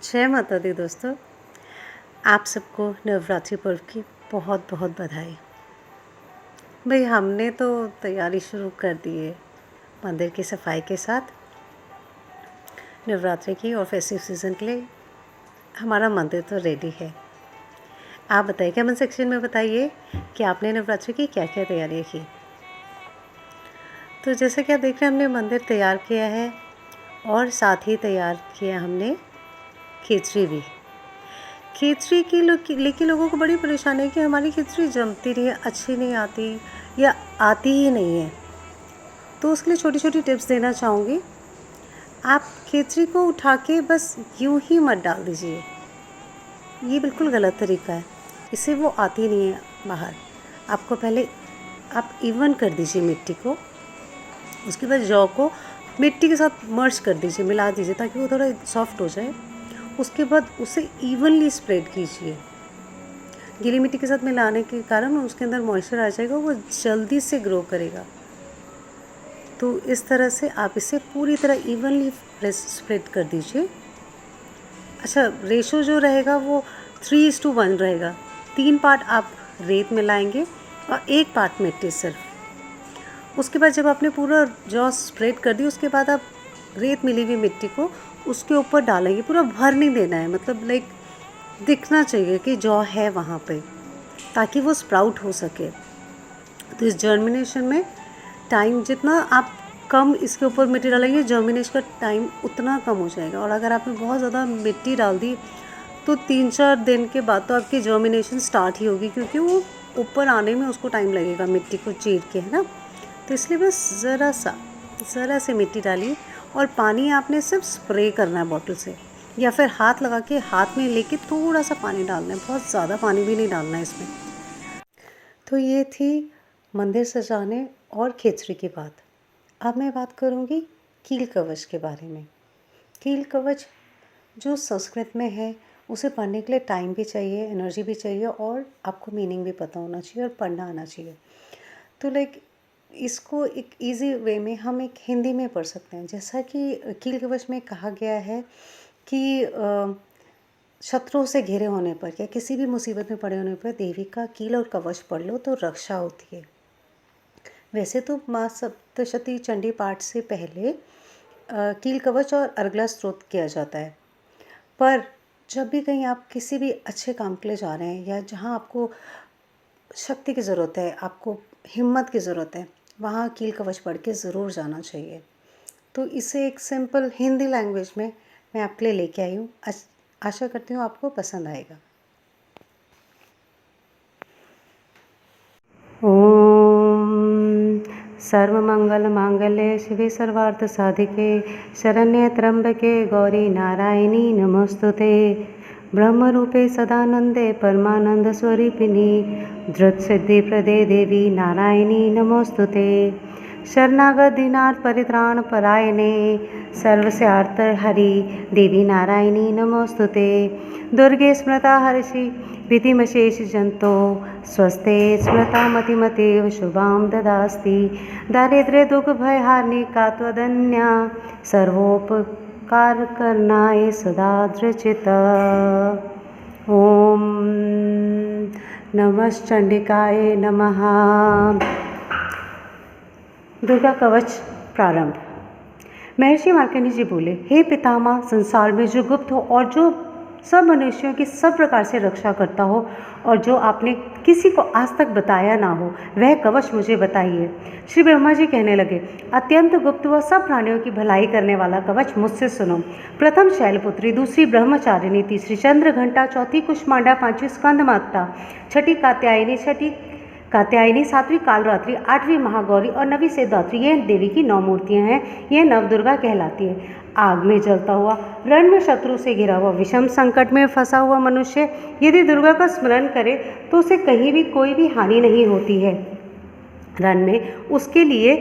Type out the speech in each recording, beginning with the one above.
जय माता दी दोस्तों। आप सबको नवरात्रि पर्व की बहुत बहुत बधाई। भाई हमने तो तैयारी शुरू कर दी है मंदिर की सफाई के साथ नवरात्रि की और फेस्टिव सीज़न के लिए। हमारा मंदिर तो रेडी है। आप बताइए, कमेंट सेक्शन में बताइए कि आपने नवरात्रि की क्या क्या तैयारियाँ की। तो जैसे कि आप देख रहे हैं, हमने मंदिर तैयार किया है और साथ ही तैयार किया हमने खिचड़ी भी। खिचड़ी की लेकिन लोगों को बड़ी परेशानी है कि हमारी खिचड़ी जमती नहीं है, अच्छी नहीं आती या आती ही नहीं है। तो उसके लिए छोटी छोटी टिप्स देना चाहूँगी। आप खिचड़ी को उठा के बस यूं ही मत डाल दीजिए, ये बिल्कुल गलत तरीका है। इससे वो आती नहीं है बाहर। आपको पहले आप इवन कर दीजिए मिट्टी को, उसके बाद जौ को मिट्टी के साथ मर्ज कर दीजिए, मिला दीजिए ताकि वो थोड़ा सॉफ्ट हो जाए। उसके बाद उसे इवनली स्प्रेड कीजिए। गीली मिट्टी के साथ मिलाने के कारण उसके अंदर मॉइस्चर आ जाएगा, वो जल्दी से ग्रो करेगा। तो इस तरह से आप इसे पूरी तरह इवनली स्प्रेड कर दीजिए। अच्छा, रेशो जो रहेगा वो 3:1 रहेगा। 3 पार्ट आप रेत मिलाएंगे और 1 पार्ट मिट्टी सिर्फ। उसके बाद जब आपने पूरा जौ स्प्रेड कर दी, उसके बाद आप रेत मिली हुई मिट्टी को उसके ऊपर डालेंगे। पूरा भर नहीं देना है, मतलब लाइक दिखना चाहिए कि जौ है वहाँ पे, ताकि वो स्प्राउट हो सके। तो इस जर्मिनेशन में टाइम जितना आप कम इसके ऊपर मिट्टी डालेंगे, जर्मिनेशन का टाइम उतना कम हो जाएगा। और अगर आपने बहुत ज़्यादा मिट्टी डाल दी तो 3-4 दिन के बाद तो आपकी जर्मिनेशन स्टार्ट ही होगी, क्योंकि वो ऊपर आने में उसको टाइम लगेगा मिट्टी को चीर के, है ना। तो इसलिए बस ज़रा से मिट्टी डालिए और पानी आपने सिर्फ स्प्रे करना है बॉटल से, या फिर हाथ लगा के हाथ में लेके थोड़ा सा पानी डालना है, बहुत ज़्यादा पानी भी नहीं डालना है इसमें। तो ये थी मंदिर सजाने और खिचड़ी की बात। अब मैं बात करूँगी कील कवच के बारे में। कील कवच जो संस्कृत में है, उसे पढ़ने के लिए टाइम भी चाहिए, एनर्जी भी चाहिए और आपको मीनिंग भी पता होना चाहिए और पढ़ना आना चाहिए। तो लाइक इसको एक इजी वे में हम एक हिंदी में पढ़ सकते हैं। जैसा कि कील कवच में कहा गया है कि शत्रुओं से घिरे होने पर या किसी भी मुसीबत में पड़े होने पर देवी का कील और कवच पढ़ लो तो रक्षा होती है। वैसे तो माँ सप्तशती चंडी पाठ से पहले कील कवच और अर्गला स्तोत्र किया जाता है। पर जब भी कहीं आप किसी भी अच्छे काम के लिए जा रहे हैं या जहाँ आपको शक्ति की ज़रूरत है, आपको हिम्मत की ज़रूरत है, वहाँ कील कवच पढ़ के ज़रूर जाना चाहिए। तो इसे एक सिंपल हिंदी लैंग्वेज में मैं आपके लिए लेके आई हूँ। आशा करती हूँ आपको पसंद आएगा। ओम सर्वमंगल मांगल्ये शिवे सर्वार्थ साधिके शरण्ये त्र्यंबके गौरी नारायणी नमोस्तुते। ब्रह्मरूपे सदानंदे परमानंद स्वरूपिणी धृत सिद्धि प्रदे देवी नारायणी नमोस्तुते। शरणागत दीनार्थ परित्राण परायणे सर्वस्यार्थ हरि देवी नारायणी नमोस्तुते। दुर्गे स्मृता हर्षि भीतिमशेष जंतो स्वस्ते स्मृता मतिमतेव शुभां ददास्ति। दारिद्र्य दुख भय हारिणी का त्वदन्या सर्वोपकार करनाय सदा दृचित। ओम नमश्चंडिकाय नमः। दुर्गा कवच प्रारंभ। महर्षि मार्कंडेय जी बोले, हे पितामह, संसार में जो गुप्त हो और जो सब मनुष्यों की सब प्रकार से रक्षा करता हो और जो आपने किसी को आज तक बताया ना हो, वह कवच मुझे बताइए। श्री ब्रह्मा जी कहने लगे, अत्यंत गुप्त व सब प्राणियों की भलाई करने वाला कवच मुझसे सुनो। प्रथम शैलपुत्री, दूसरी ब्रह्मचारिणी, तीसरी चंद्रघंटा, चौथी कुष्मांडा, पांचवी स्कंदमाता, छठी कात्यायनी, सातवीं कालरात्रि, आठवीं महागौरी और नवीं सिद्धदात्री, ये देवी की 9 मूर्तियां हैं। यह नवदुर्गा कहलाती है। आग में जलता हुआ, रण में शत्रु से घिरा हुआ, विषम संकट में फंसा हुआ मनुष्य यदि दुर्गा का स्मरण करे तो उसे कहीं भी कोई भी हानि नहीं होती है। रण में उसके लिए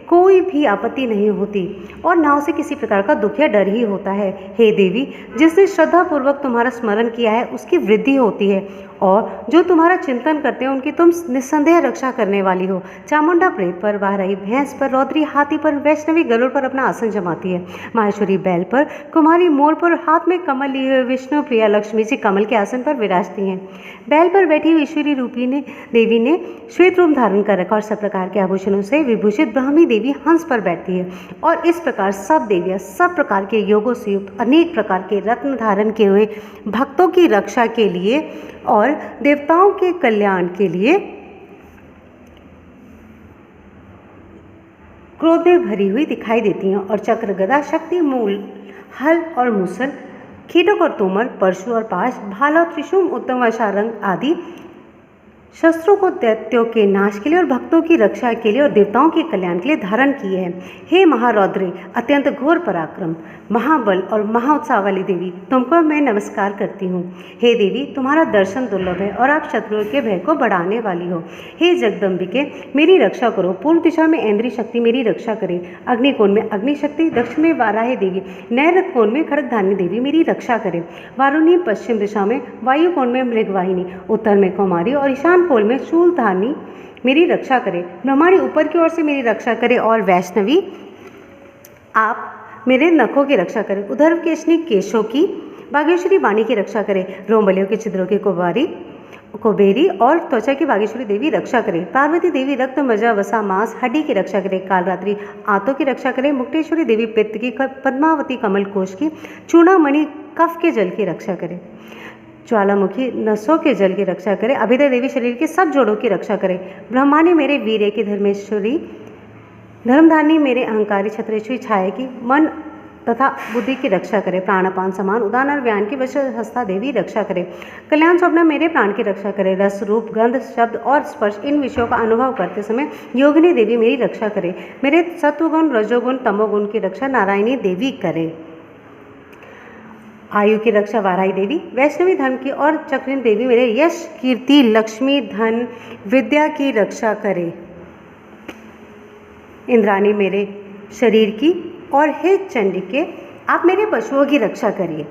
कोई भी आपत्ति नहीं होती और ना उसे किसी प्रकार का दुख या डर ही होता है। हे देवी, जिसने श्रद्धापूर्वक तुम्हारा स्मरण किया है उसकी वृद्धि होती है और जो तुम्हारा चिंतन करते हैं उनकी तुम निस्संदेह रक्षा करने वाली हो। चामुंडा प्रेत पर, वाराही भैंस पर, रौद्री हाथी पर, वैष्णवी गरुड़ पर अपना आसन जमाती है। माहेश्वरी बैल पर, कुमारी मोर पर, हाथ में कमल लिए हुए विष्णु प्रिया लक्ष्मी जी कमल के आसन पर विराजती हैं। बैल पर बैठी हुई ईश्वरी रूपी देवी ने श्वेत रूप धारण कर रखा और सब प्रकार के आभूषणों से विभूषित ब्राह्मी देवी हंस पर बैठती है। और इस प्रकार सब देवियाँ सब प्रकार के योगों से युक्त अनेक प्रकार के रत्न धारण किए हुए भक्तों की रक्षा के लिए और देवताओं के कल्याण के लिए क्रोध में भरी हुई दिखाई देती हैं और चक्र, गदा, शक्ति, मूल, हल और मूसल, खीटक और तोमर, परशु और पाश, भाला, त्रिशूल, उत्तम व शारंग आदि शस्त्रों को दैत्यों के नाश के लिए और भक्तों की रक्षा के लिए और देवताओं के कल्याण के लिए धारण किए हैं। हे महारौद्री, अत्यंत घोर पराक्रम, महाबल और महाउत्साह वाली देवी, तुमको मैं नमस्कार करती हूँ। हे देवी, तुम्हारा दर्शन दुर्लभ है और आप शत्रुओं के भय को बढ़ाने वाली हो। हे जगदम्बिके, मेरी रक्षा करो। पूर्व दिशा में ऐन्द्री शक्ति मेरी रक्षा करे। अग्निकोण में अग्नि शक्ति, दक्षिण में वाराही देवी, नैऋत्य कोण में खड़गधानी देवी मेरी रक्षा करे। वारुणी, पश्चिम दिशा में वायु कोण में मृगवाहिनी, उत्तर में कौमारी और ईशान कोण में शूलधानी मेरी रक्षा करे। ब्रह्माणी ऊपर की ओर से मेरी रक्षा करे और वैष्णवी आप मेरे नखों की रक्षा करें। उधर केशनी केशों की, बागेश्वरी वाणी की रक्षा करे। रोमबलियों के छिद्रों की कुबेरी और त्वचा की बागेश्वरी देवी रक्षा करे। पार्वती देवी रक्त, मज्जा, वसा, मांस, हड्डी की रक्षा करे। कालरात्रि आंतों की रक्षा करे। मुक्तेश्वरी देवी पित्त की, पद्मावती कमल कोश की, चूड़ामणि कफ के जल की रक्षा करे। ज्वालामुखी नसों के जल की रक्षा करे। अभिदय देवी शरीर के सब जोड़ों की रक्षा करे। ब्रह्माणी मेरे वीर्य की, धर्मेश्वरी धर्मधानी मेरे अहंकारी, छत्रेश्वरी छाया की, मन तथा बुद्धि की रक्षा करे। प्राणपान समान उदान और व्यान की वशहस्ता देवी रक्षा करे। कल्याण स्वप्न मेरे प्राण की रक्षा करे। रस, रूप, गंध, शब्द और स्पर्श इन विषयों का अनुभव करते समय योगिनी देवी मेरी रक्षा करे। मेरे सत्वगुण, रजोगुण, तमोगुण की रक्षा नारायणी देवी करे। आयु की रक्षा वाराही देवी, वैष्णवी धर्म की और चक्रिन देवी मेरे यश, कीर्ति, लक्ष्मी, धन, विद्या की रक्षा करे। इंद्राणी मेरे शरीर की और हे चंडिके आप मेरे पशुओं की रक्षा करिए।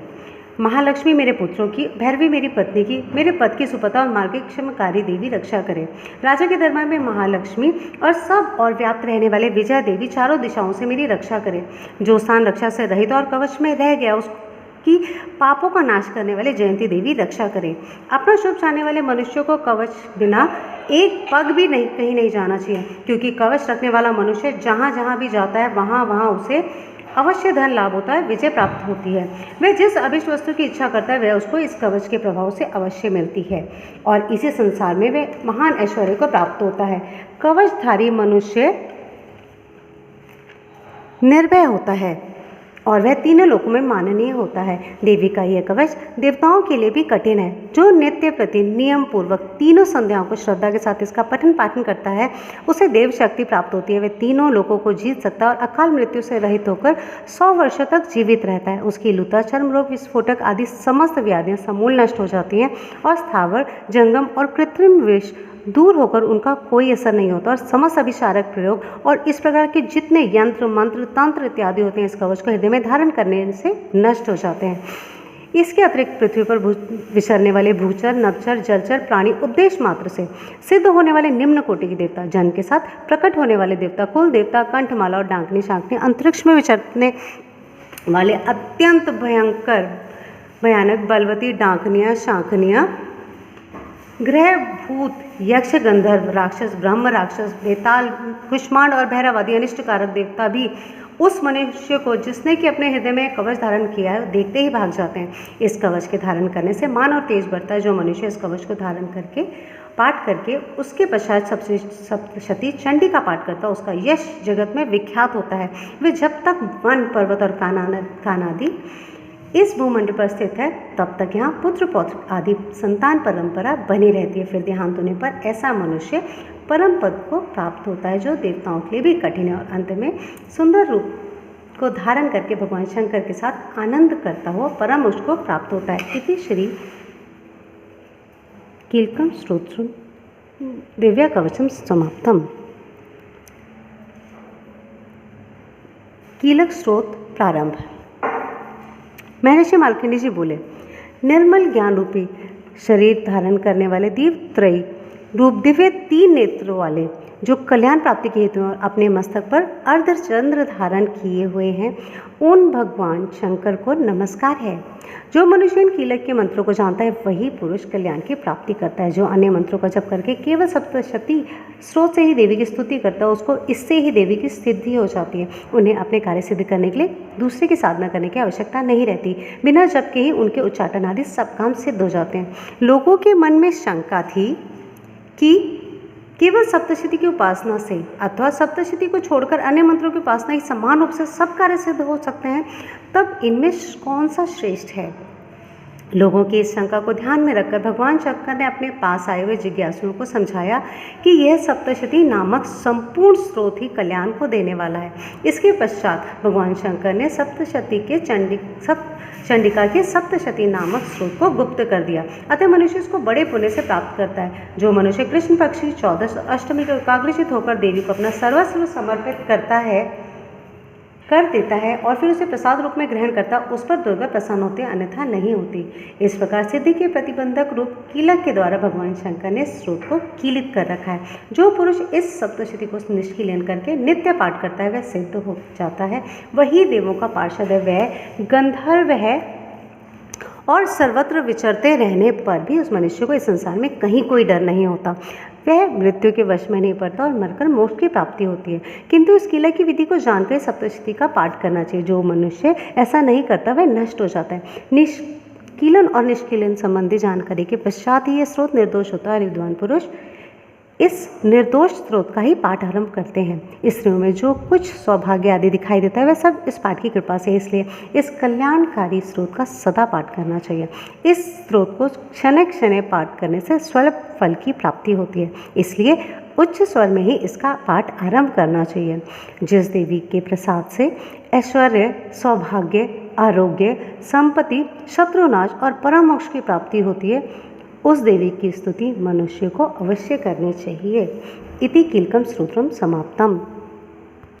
महालक्ष्मी मेरे पुत्रों की, भैरवी मेरी पत्नी की, मेरे पद की सुपथा और मार्ग क्षमकारी देवी रक्षा करे। राजा के दरबार में महालक्ष्मी और सब और व्याप्त रहने वाले विजया देवी चारों दिशाओं से मेरी रक्षा करे। जो स्थान रक्षा से रहित और कवच में रह गया उसकी पापों का नाश करने वाले जयंती देवी रक्षा करे। अपना शुभ चाहने वाले मनुष्यों को कवच बिना एक पग भी नहीं कहीं नहीं जाना चाहिए, क्योंकि कवच रखने वाला मनुष्य जहाँ जहाँ भी जाता है वहाँ वहाँ उसे अवश्य धन लाभ होता है, विजय प्राप्त होती है। वह जिस अभिष्ट वस्तु की इच्छा करता है वह उसको इस कवच के प्रभाव से अवश्य मिलती है और इसी संसार में वह महान ऐश्वर्य को प्राप्त होता है। कवचधारी मनुष्य निर्भय होता है और वह तीनों लोकों में माननीय होता है। देवी का यह कवच देवताओं के लिए भी कठिन है। जो नित्य प्रति नियम पूर्वक तीनों संध्याओं को श्रद्धा के साथ इसका पठन पाठन करता है उसे देव शक्ति प्राप्त होती है। वह तीनों लोकों को जीत सकता है और अकाल मृत्यु से रहित होकर 100 वर्षों तक जीवित रहता है। उसकी लुता, चर्म रोग, विस्फोटक आदि समस्त व्याधियाँ समूल नष्ट हो जाती हैं और स्थावर, जंगम और कृत्रिम विष दूर होकर उनका कोई असर नहीं होता और समस्त अभिशारक प्रयोग और इस प्रकार के जितने यंत्र, मंत्र, तंत्र इत्यादि होते हैं इस कवच को हृदय में धारण करने से नष्ट हो जाते हैं। इसके अतिरिक्त पृथ्वी पर विचरने वाले भूचर, नभचर, जलचर प्राणी उद्देश्य मात्र से सिद्ध होने वाले निम्न कोटि के देवता, जन के साथ प्रकट होने वाले देवता, कुल देवता, कंठमाला और डांकनी शांकनी, अंतरिक्ष में विचरने वाले अत्यंत भयानक बलवती डांकनियाँ, शांकनियाँ, ग्रह, भूत, यक्ष, गंधर्व, राक्षस, ब्रह्म राक्षस, बेताल, कुष्मांड और भैरवादी अनिष्टकारक देवता भी उस मनुष्य को जिसने कि अपने हृदय में कवच धारण किया है देखते ही भाग जाते हैं। इस कवच के धारण करने से मान और तेज बढ़ता है। जो मनुष्य इस कवच को धारण करके पाठ करके उसके पश्चात सप्तशती चंडी का पाठ करता है उसका यश जगत में विख्यात होता है। वे जब तक वन, पर्वत और कानादि इस भूमंडल पर स्थित है तब तक यहाँ पुत्र पौत्र आदि संतान परंपरा बनी रहती है। फिर देहांत होने पर ऐसा मनुष्य परम पद को प्राप्त होता है जो देवताओं के लिए भी कठिन है और अंत में सुंदर रूप को धारण करके भगवान शंकर के साथ आनंद करता हुआ परम उसको प्राप्त होता है। इति श्री कीलकम स्तोत्रम दिव्या कवचम समाप्तम। कीलक स्रोत प्रारंभ। महर्षि मार्कंडेय जी बोले, निर्मल ज्ञान रूपी शरीर धारण करने वाले दीपत्रयी रूप दिव्य 3 नेत्रों वाले जो कल्याण प्राप्ति के हेतु अपने मस्तक पर अर्धचंद्र धारण किए हुए हैं, उन भगवान शंकर को नमस्कार है। जो मनुष्य इन कीलक के मंत्रों को जानता है वही पुरुष कल्याण की प्राप्ति करता है। जो अन्य मंत्रों का जप करके केवल सप्तशती स्रोत से ही देवी की स्तुति करता है, उसको इससे ही देवी की सिद्धि हो जाती है। उन्हें अपने कार्य सिद्ध करने के लिए दूसरे की साधना करने की आवश्यकता नहीं रहती। बिना जप के ही उनके उच्चाटन आदि सब काम सिद्ध हो जाते हैं। लोगों के मन में शंका थी कि केवल सप्तशती की उपासना से अथवा सप्तशती को छोड़कर अन्य मंत्रों की उपासना ही समान रूप से सब कार्य सिद्ध हो सकते हैं, तब इनमें कौन सा श्रेष्ठ है। लोगों की इस शंका को ध्यान में रखकर भगवान शंकर ने अपने पास आए हुए जिज्ञासुओं को समझाया कि यह सप्तशती नामक संपूर्ण स्रोत ही कल्याण को देने वाला है। इसके पश्चात भगवान शंकर ने सप्तशती के चंडिका के सप्तशती नामक स्रोत को गुप्त कर दिया। अतः मनुष्य इसको बड़े पुण्य से प्राप्त करता है। जो मनुष्य कृष्ण पक्ष की 14 अष्टमी को एकाग्रचित होकर देवी को अपना सर्वस्व समर्पित कर देता है और फिर उसे प्रसाद रूप में ग्रहण करता, उस पर दुर्गा प्रसन्न होती, अन्यथा नहीं होती। इस प्रकार सिद्धि के प्रतिबंधक रूप कीलक के द्वारा भगवान शंकर ने स्रोत को कीलित कर रखा है। जो पुरुष इस सप्तशती को निष्कीलन करके नित्य पाठ करता है वह सिद्ध हो जाता है। वही देवों का पार्षद है, वह गंधर्व है और सर्वत्र विचरते रहने पर भी उस मनुष्य को इस संसार में कहीं कोई डर नहीं होता। वह मृत्यु के वश में नहीं पड़ता और मरकर मोक्ष की प्राप्ति होती है। किंतु इस कीलक की विधि को जानकर सप्तशती का पाठ करना चाहिए। जो मनुष्य ऐसा नहीं करता वह नष्ट हो जाता है। निष्कीलन और निष्कीलन संबंधी जानकारी के पश्चात ही यह स्रोत निर्दोष होता है और विद्वान पुरुष इस निर्दोष स्रोत का ही पाठ आरंभ करते हैं। स्त्रियों में जो कुछ सौभाग्य आदि दिखाई देता है वह सब इस पाठ की कृपा से, इसलिए इस कल्याणकारी स्रोत का सदा पाठ करना चाहिए। इस स्रोत को क्षण क्षण पाठ करने से स्वल्प फल की प्राप्ति होती है, इसलिए उच्च स्वर में ही इसका पाठ आरंभ करना चाहिए। जिस देवी के प्रसाद से ऐश्वर्य, सौभाग्य, आरोग्य, संपत्ति, शत्रुनाश और परम मोक्ष की प्राप्ति होती है, उस देवी की स्तुति मनुष्य को अवश्य करनी चाहिए। इति कीलकम स्तोत्रम समाप्तम।